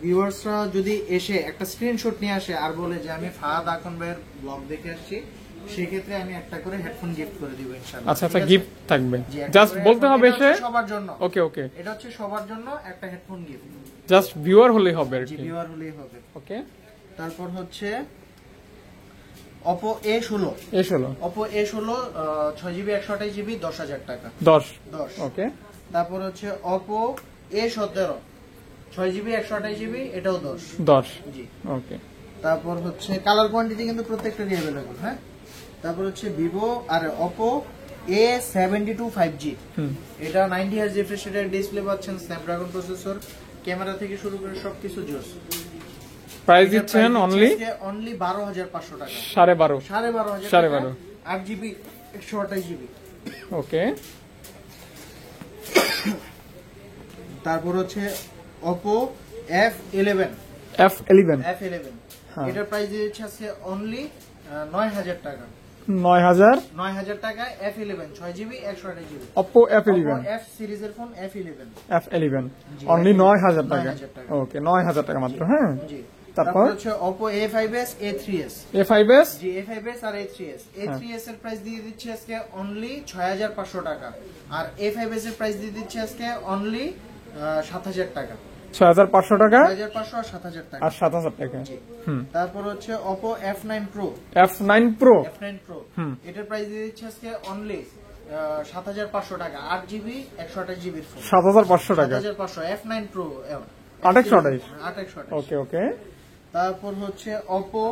ভিউয়ার্সরা যদি এসে একটা স্ক্রিনশট নিয়ে আসে আর বলে যে আমি ফাহাদ আকন ভাইয়ের ব্লগ দেখে আসছি, সেক্ষেত্রে আমি একটা করে হেডফোন গিফট করে দিব ইনশাআল্লাহ।
আচ্ছা আচ্ছা গিফট থাকবে,
জি, একটা
জাস্ট
করে
বলতে হবে
এটা
সে
হচ্ছে সবার জন্য,
ওকে ওকে
এটা হচ্ছে সবার জন্য একটা হেডফোন গিফট,
জাস্ট ভিউয়ার হলেই হবে আর
জি
কি
ভিউয়ার হলেই হবে।
ওকে
তারপর হচ্ছে Oppo A16, Oppo A16 6GB 128GB 10,000 টাকা,
10
ওকে। তারপর হচ্ছে Oppo A17 6GB 128GB এটাও 10, জি
ওকে।
তারপর হচ্ছে কালার কোয়ান্টিটি কিন্তু প্রত্যেকটারই अवेलेबल, হ্যাঁ। তারপর হচ্ছে Vivo আর Oppo A72 5G, এটা 90Hz রিফ্রেশ রেটের ডিসপ্লে পাচ্ছেন, স্ন্যাপড্রাগন প্রসেসর, ক্যামেরা থেকে শুরু করে সবকিছু জোস।
প্রাইস দিচ্ছেন অনলি
12,500 টাকা,
12,500
12,500 8GB 128GB।
ওকে।
তারপর হচ্ছে Oppo F11, এটার প্রাইস দিয়েছে আছে অনলি 9,000 টাকা,
9,000
টাকা F11 6GB 128GB।
Oppo F11
F সিরিজের ফোন F11
অনলি 9,000 টাকা
9,000 টাকা।
ওকে 9,000 টাকা মাত্র হ্যাঁ।
জি
তারপর
হচ্ছে Oppo A5s A3s,
A5s
জি A5s আর A3s এর প্রাইস দিয়ে দিচ্ছে আজকে অনলি 6,500 টাকা, আর A5s এর প্রাইস দিয়ে দিচ্ছে আজকে অনলি 7,000 টাকা,
6,500 টাকা
6,500 আর 7,000 টাকা,
আর 7,000 টাকা।
তারপর হচ্ছে Oppo F9 Pro,
F9 Pro
এটার প্রাইস দিয়ে দিচ্ছে আজকে অনলি 7,500 টাকা, 8GB 128GB ফোন,
7,500 টাকা
7,500 F9 Pro
828 ওকে ওকে।
তারপর হচ্ছে Oppo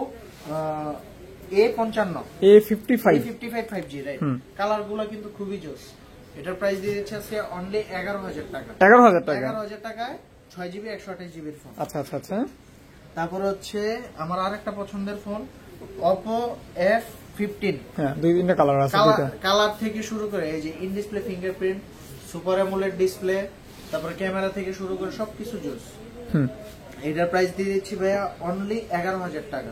A55 5G, right. Colour গুলো কিন্তু খুবই জোস, এটার প্রাইস দিয়ে দিচ্ছে আজকে অনলি 11,000 টাকা, 11,000 টাকায় 6GB 128GB ফোন।
আচ্ছা আচ্ছা আচ্ছা।
তারপর হচ্ছে আমার আরেকটা পছন্দের ফোন Oppo F15,
হ্যাঁ দুই তিনটা কালার আছে,
কালার থেকে শুরু করে এই যে in display fingerprint, super AMOLED display, তারপর ক্যামেরা থেকে শুরু করে সবকিছু জোস। এটার প্রাইস দিয়ে দিচ্ছি ভাইয়া অনলি 11,000 টাকা,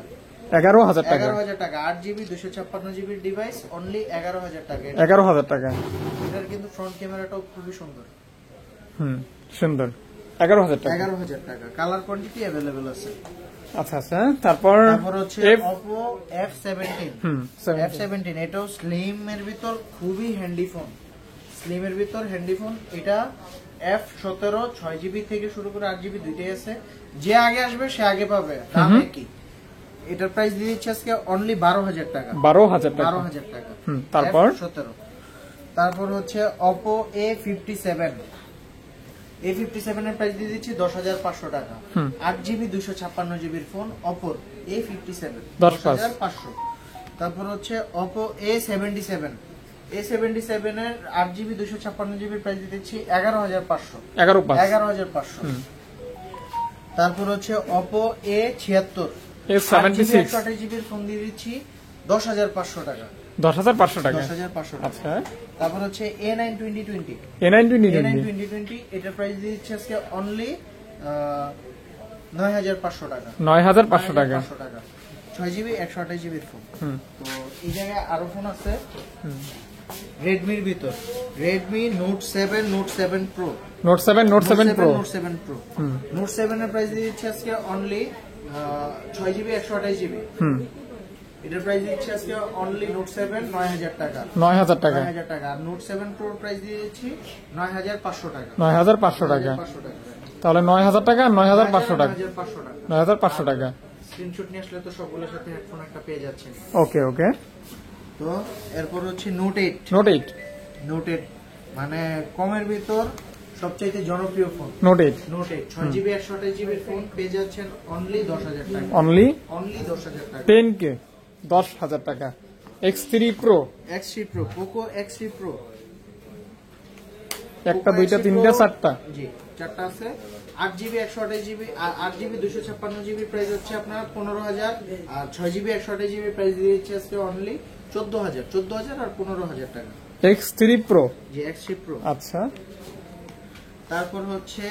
11,000 টাকা
11,000 টাকা 8GB 256GB ডিভাইস অনলি 11,000 টাকা,
11,000 টাকা।
এটার কিন্তু ফ্রন্ট ক্যামেরাটাও খুবই সুন্দর,
সুন্দর 11,000 টাকা
11,000 টাকা, কালার কোয়ান্টিটি अवेलेबल আছে।
আচ্ছা আচ্ছা। তারপর
হচ্ছে Oppo F17, এটাও স্লিম এর ভিতর খুবই হ্যান্ডি ফোন, স্লিমের ভিতর হ্যান্ডি ফোন। এটা F17 6GB থেকে শুরু করে 8GB দুইটাই আছে, যে আগে আসবে সে আগে পাবে, দাম একই। এটার প্রাইস দিয়ে দিচ্ছে আজকে অনলি 12,000 টাকা,
12,000 টাকা
12,000 টাকা।
তারপর
F17, তারপর হচ্ছে Oppo A57 এর প্রাইস দিয়ে দিচ্ছি 10,500 টাকা, 8GB 256GB phone Oppo A57 10,500। তারপর হচ্ছে Oppo A77 A77 এর 8GB 256GB প্রাইস দিচ্ছি 11,500
11,500
তারপর হচ্ছে Oppo A76
A76
128GB phone দিয়ে দিচ্ছি 10,500 টাকা
10,500 টাকা
10,500 টাকা।
আচ্ছা
তারপর হচ্ছে A9 2020
A9
এটার প্রাইস দিচ্ছি আজকে অনলি 9,500 টাকা
9,500 টাকা
9,500 টাকা 6GB 128GB ফোন।
হুম
তো এই জায়গায় আরো ফোন আছে রেডমির ভিতর Redmi Note 7 Note 7 Pro
Note 7 Note 7 Pro
Note 7 Pro Note 7 এর প্রাইস দিচ্ছি আজকে অনলি 6GB 128GB এটার প্রাইস দিচ্ছি আজকে অনলি Note 7 9,000 টাকা
9,000 টাকা
9,000 টাকা আর Note 7 Pro প্রাইস দিয়েছি 9,500 টাকা
9,500 টাকা
9,500 টাকা
তাহলে 9,000 টাকা আর 9,500 টাকা
9,500 টাকা
9,500 টাকা
স্ক্রিনশট নিয়ে আসলে তো সবগুলোর সাথে হেডফোন একটা পেয়ে যাচ্ছেন।
ওকে ওকে
তো এরপর হচ্ছে Note 8 Note 8 মানে কমের ভিতর সবচাইতে জনপ্রিয় phone
Note 8
Note 8 6GB 128GB phone পেয়ে যাচ্ছেন অনলি 10,000 টাকা
অনলি
10,000 টাকা
10K 10,000 টাকা X3 Pro
X3 Pro Poco X3 Pro
একটা দুইটা তিনটা চারটা
জি চারটা আছে 8GB 128GB আর 8GB 256GB প্রাইস হচ্ছে আপনার 15,000 আর 6GB 128GB প্রাইস দিয়েছে আজকে অনলি 14,000 আর 15,000 টাকা
X3 Pro
জি X3 Pro।
আচ্ছা
তারপর হচ্ছে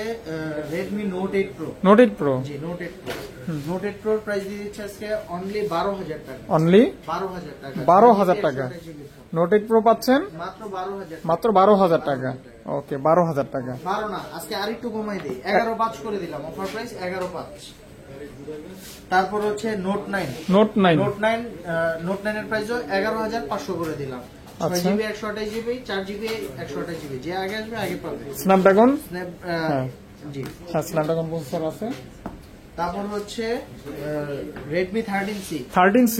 Redmi Note 8 Pro
Note 8 Pro
জি Note 8 Pro Note 8 Pro price দিয়েছে আজকে অনলি 12,000 টাকা
অনলি
12,000 টাকা
12,000 টাকা
128GB ফোন।
Note 8 Pro পাচ্ছেন
মাত্র 12,000
মাত্র 12,000 টাকা ওকে 12,000 টাকা
12 না আজকে আরেকটু কমাই দেই 11,500 করে দিলাম অফার প্রাইস 11,500। তারপর হচ্ছে Note 9
Note 9
Note 9 এর প্রাইসও 11,500 করে দিলাম
আচ্ছা।
6GB 128GB 4GB 128GB যে আগে আসবে আগে পাবে
Snapdragon
স্ন্যাপ
হ্যাঁ।
জি।
হ্যাঁ Snapdragon প্রসেসর আছে
তারপর হচ্ছে Redmi 13C
13C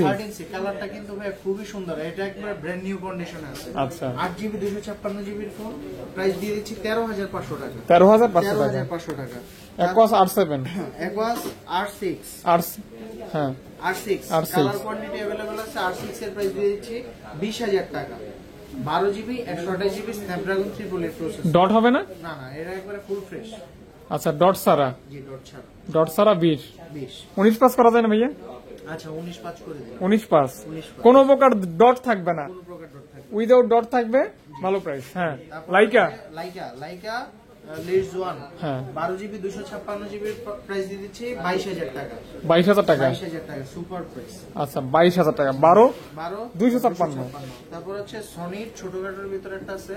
কালারটা কিন্তু ভাই খুবই সুন্দর এটা একবার ব্র্যান্ড নিউ কন্ডিশনে আছে
আচ্ছা
8GB 256GB এর ফোন প্রাইস দিয়ে দিচ্ছি 13,500 টাকা
13,500 টাকা
13,500 টাকা
Aquos R7
Aquos R6
R হ্যাঁ
R6
R6
colour quantity available আছে R6 এর প্রাইস দিয়ে দিচ্ছি 20,000 টাকা 12GB 128GB Snapdragon 388 processor
dot হবে না
না এটা একবারে ফুল ফ্রেশ
আচ্ছা ডট সারা
জি ডট ছাড়া
ডট সারা 20
20
19 পাস করা যায় না ভাইয়া
আচ্ছা 19/5 করে দিলাম
19 পাস
19
কোনো প্রকার ডট থাকবে না
কোন প্রকার ডট থাকবে
উইদাউট ডট থাকবে ভালো প্রাইস হ্যাঁ লাইকা
লাইকা লেটস ওয়ান
হ্যাঁ
12GB 256GB প্রাইস দিয়ে দিচ্ছি 22,000 টাকা
22,000 টাকা
22,000 টাকা সুপার প্রাইস
আচ্ছা 22,000 টাকা 12
256 তারপর হচ্ছে সনির ছোটখাটোর ভিতরে একটা আছে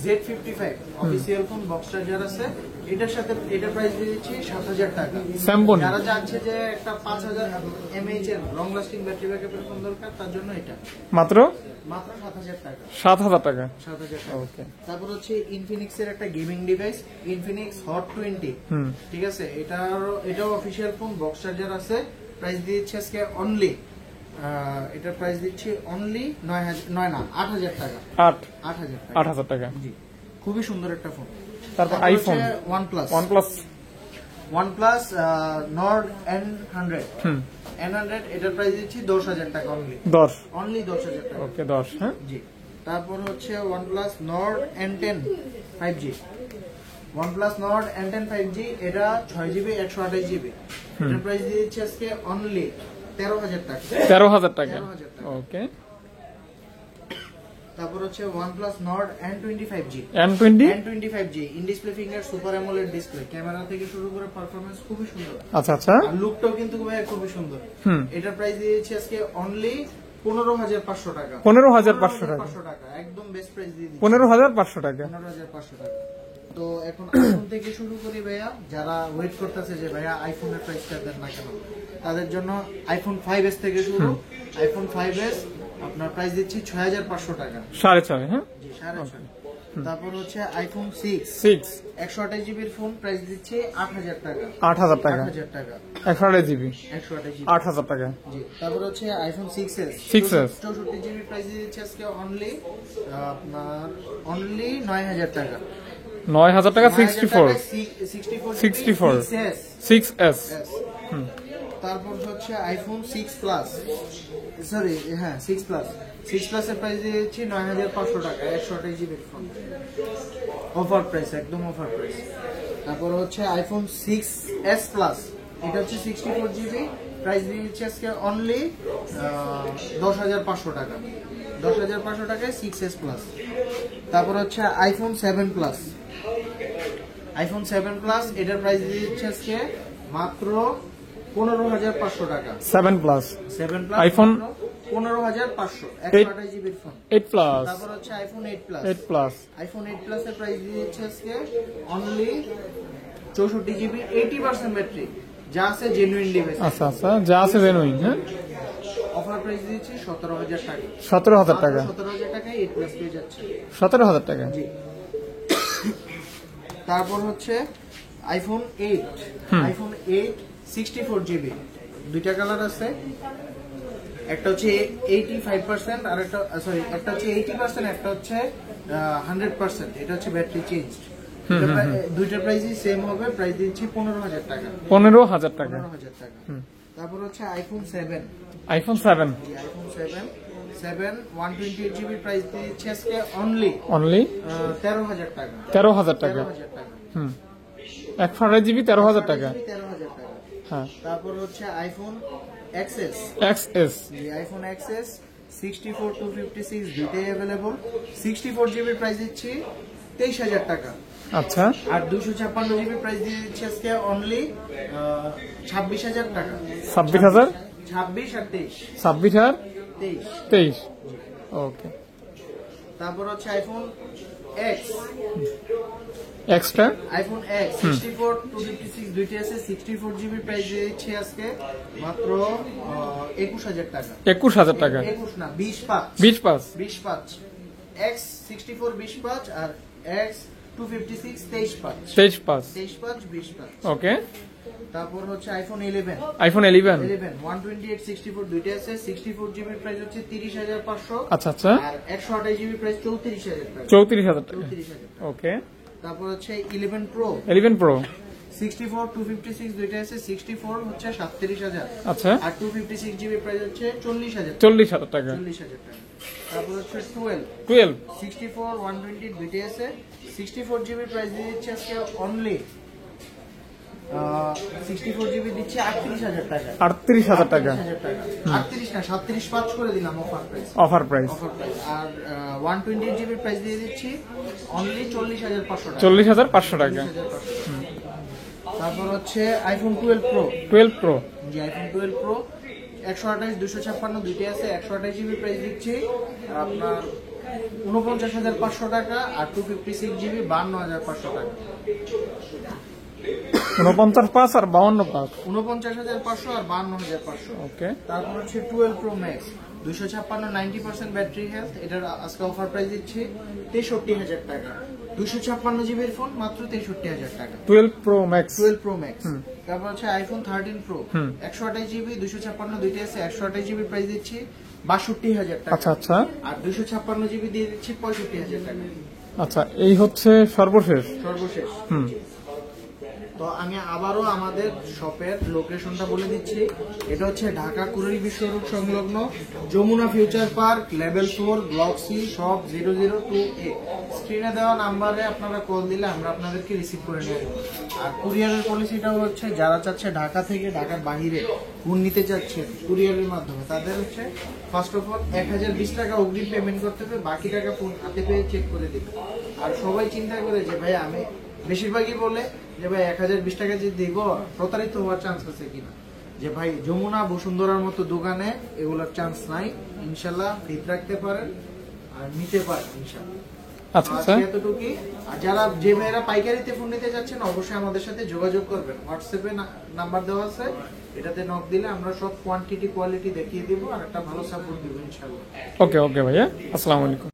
Z55 official phone box charger আছে এটার সাথে এটার প্রাইস দিয়ে দিচ্ছি 7,000 টাকা
স্যামবনি
যারা চাচ্ছে যে একটা 5,000 mAh এর লং লাস্টিং ব্যাটারি ব্যাকআপের ফোন দরকার তার জন্য এটা
মাত্র
7,000 টাকা
7,000 টাকা
7,000 টাকা
ওকে
তারপর হচ্ছে ইনফিনিক্স এর একটা গেমিং ডিভাইস ইনফিনিক্স হট 20 ঠিক আছে এটাও অফিসিয়াল ফোন বক্স চার্জার আছে প্রাইস দিচ্ছি আজকে অনলি এটার প্রাইস দিচ্ছি অনলি 8,000 টাকা 8,000 টাকা
8,000 টাকা
জি খুবই সুন্দর একটা ফোন
তারপর iPhone
OnePlus Nord N100 N100 এটার প্রাইস দিচ্ছি 10,000 টাকা অনলি 10,000 টাকা
ওকে 10 হ্যাঁ
জি তারপর হচ্ছে OnePlus Nord N10 5G OnePlus Nord N10 5G এটা 6GB 128GB এটার প্রাইস দিচ্ছি আজকে অনলি 13,000 টাকা
13,000 টাকা
13,000 টাকা
ওকে
তারপর হচ্ছে OnePlus Nord N25G N25G in display finger super AMOLED display camera থেকে শুরু করে পারফরম্যান্স খুবই সুন্দর
আচ্ছা আচ্ছা
আর লুকটাও কিন্তু ভাই খুবই সুন্দর এটার প্রাইস দিয়েছি আজকে অনলি 15,500 টাকা
15,500
টাকা একদম বেস্ট প্রাইস দিয়ে দিচ্ছি
15,500 টাকা
15,500 টাকা তো এখন আইফোন থেকে শুরু করি ভাইয়া যারা ওয়েট করতেছে যে ভাইয়া আইফোনের প্রাইসটা দেন না কেন তাদের জন্য আইফোন 5s থেকে শুরু আইফোন 5s আপনার প্রাইস দিচ্ছি 6,500 টাকা
6.5 হ্যাঁ
জি 6.5 তারপর হচ্ছে আইফোন 6 128GB এর ফোন প্রাইস দিচ্ছি 8,000 টাকা
8,000 টাকা
8,000 টাকা
128GB
128GB
8,000 টাকা
জি তারপর হচ্ছে আইফোন 6s 64GB প্রাইস দিচ্ছি আজকে অনলি আপনার অনলি 9,000 টাকা
9,000 টাকা 64
6s তারপর হচ্ছে আইফোন 6 প্লাস, সরি হ্যাঁ 6 প্লাস, 6 প্লাসের প্রাইস দিয়েছি 9500 টাকা, 128 জিবি ফোন, অফার প্রাইস, একদম অফার প্রাইস। তারপর হচ্ছে আইফোন 6s প্লাস, এটা হচ্ছে 64 জিবি, প্রাইস দিয়েছি আজকে অনলি 10,500 টাকা, 10,500 টাকায় 6s প্লাস। তারপর হচ্ছে আইফোন 7 প্লাস, আইফোন 7 প্লাস এটার প্রাইস দিয়েছি আজকে মাত্র 15,500 টাকা,
7 প্লাস
7 প্লাস
আইফোন
15,500, 128 জিবির ফোন।
8 প্লাস
তারপর হচ্ছে iPhone 8 plus,
8 plus
iPhone 8 plus এর প্রাইস দিয়েছে আজকে অনলি 64 জিবি, 80% ব্যাটারি, যা আছে জেনুইন ডিভাইস।
আচ্ছা আচ্ছা, যা আছে জেনুইন। হ্যাঁ,
অফার প্রাইস দিয়েছি 17,000 টাকা,
17,000 টাকা,
17,000 টাকায় 8 প্লাস পেয়ে যাচ্ছে।
17,000 টাকা।
জি। তারপর হচ্ছে আইফোন 8, আইফোন 8 64 জিবি, দুইটা কালার আছে, একটা হচ্ছে 85% আর একটা সরি একটা হচ্ছে 80%, একটা হচ্ছে 100%, এটা হচ্ছে ব্যাটারি চেঞ্জ। দুইটার প্রাইসই সেম হবে, প্রাইস দিচ্ছি 15,000 টাকা,
15,000 টাকা।
15,000 টাকা। তারপর হচ্ছে iPhone 7,
iPhone 7
iPhone 7 128 GB, price দিচ্ছি আজকে অনলি
অনলি
13,000 টাকা,
13,000 টাকা।
13,000 টাকা,
128 জিবি 13,000 টাকা।
13,000 টাকা।
হ্যাঁ,
তারপর হচ্ছে iPhone XS,
XS
iPhone XS 64 256 দুইটাই अवेलेबल, 64 জিবি প্রাইস দিচ্ছি 23,000 টাকা,
আচ্ছা,
আর 256 জিবি প্রাইস দিয়ে দিচ্ছি আজকে অনলি 26,000 টাকা,
26,000,
26 আর 23,
26 আর
23।
23। ওকে,
তারপর হচ্ছে iPhone X,
extra
iPhone X 64 256 দুইটাই আছে, 64 জিবি প্রাইস দিয়ে দিচ্ছি আজকে মাত্র 21,000 টাকা,
21,000 টাকা।
21 না 25,
25
25, X 64 25 আর X 256 23/5,
23
23/5 25।
ওকে,
তারপর হচ্ছে আইফোন 11,
আইফোন 11
128 64 দুইটা আছে, 64 জিবি প্রাইস হচ্ছে 30,500,
আচ্ছা আচ্ছা,
আর 128 জিবি প্রাইস 34,000 টাকা,
34,000 টাকা।
34,000 টাকা।
ওকে,
তারপর হচ্ছে 11 প্রো,
11 প্রো
64 256 দুইটা আছে, 64 হচ্ছে 37,000,
আচ্ছা,
আর 256 জিবি প্রাইস হচ্ছে 40,000,
40,000 টাকা।
40,000 টাকা। তারপর হচ্ছে 12
12
64 120 দুইটাই আছে, 64 জিবি প্রাইস দিয়ে দিচ্ছে আজকে অনলি 64 জিবি দিচ্ছে 38,000 টাকা,
38,000 টাকা
38,000 টাকা, 38 না 37/5 করে দিলাম offer price,
offer price.
Offer price. আর 128 জিবি প্রাইস দিয়ে দিচ্ছি অনলি 40,500 টাকা,
40,500 টাকা।
40,500। তারপর হচ্ছে আইফোন 12 প্রো,
12 প্রো
জি আইফোন 12 প্রো 128 256 দুইটাই আছে, 128 জিবি প্রাইস দিচ্ছি আপনার 49,500 টাকা, আর 256 জিবি 52,500 টাকা,
49.5 আর 52.5।
49,500 আর 52,500।
ওকে,
তারপর হচ্ছে 12 প্রো ম্যাক্স 256 90% ব্যাটারি হেলথ, এটার আজকে অফার প্রাইস দিচ্ছি 63,000 টাকা, 256 জিবির ফোন মাত্র 63,000 টাকা,
12 প্রো ম্যাক্স।
12 pro max. তারপর হচ্ছে আইফোন 13 প্রো 128 জিবি 256 দুইটা আছে, 128 জিবি প্রাইস দিচ্ছি 62,000 টাকা,
আচ্ছা আচ্ছা
আর 256 জিবি দিয়ে দিচ্ছি 65,000 টাকা,
আচ্ছা, এই হচ্ছে সর্বশেষ।
সর্বশেষ। তো আমি আবারও আমাদের শপের লোকেশনটা বলে দিচ্ছি, এটা হচ্ছে ঢাকা কুড়িল বিশ্ব রোড সংলগ্ন Jamuna future park, level 4, block C, shop 002A। স্ক্রিনে দেওয়া নাম্বারে আপনারা কল দিলে আমরা আপনাদেরকে রিসিভ করে নেব। আর কুরিয়ারের পলিসিটাও হচ্ছে যারা চাচ্ছে ঢাকা থেকে ঢাকার বাইরে ফোন নিতে চাচ্ছে কুরিয়ারের মাধ্যমে, তাদের হচ্ছে ফার্স্ট অফ অল 1,020 টাকা অগ্রিম পেমেন্ট করতে হবে, বাকি টাকা ফোন হাতে পেয়ে চেক করে দেবে। আর সবাই চিন্তা করে যে ভাই আমি বেশিরভাগই বলে যে ভাই 1,020 টাকা যে দিব প্রতারিত হওয়ার চান্স আছে কিনা, যে ভাই যমুনা বসুন্ধরার মতো দোকানে এগুলোর চান্স নাই, ইনশাল্লাহ ফিট রাখতে পারেন আর নিতে পারেন ইনশাল্লাহ।
আচ্ছা আচ্ছা,
এতটুকুই। আর যারা যে ভাইয়েরা পাইকারিতে ফোন নিতে যাচ্ছেন অবশ্যই আমাদের সাথে যোগাযোগ করবেন, হোয়াটসঅ্যাপে নাম্বার দেওয়া আছে, এটাতে নক দিলে আমরা সব কোয়ান্টিটি কোয়ালিটি দেখিয়ে দিব আর একটা ভালো সাপোর্ট দিব ইনশাল্লাহ।
ওকে ওকে ভাইয়া, আসসালামু আলাইকুম।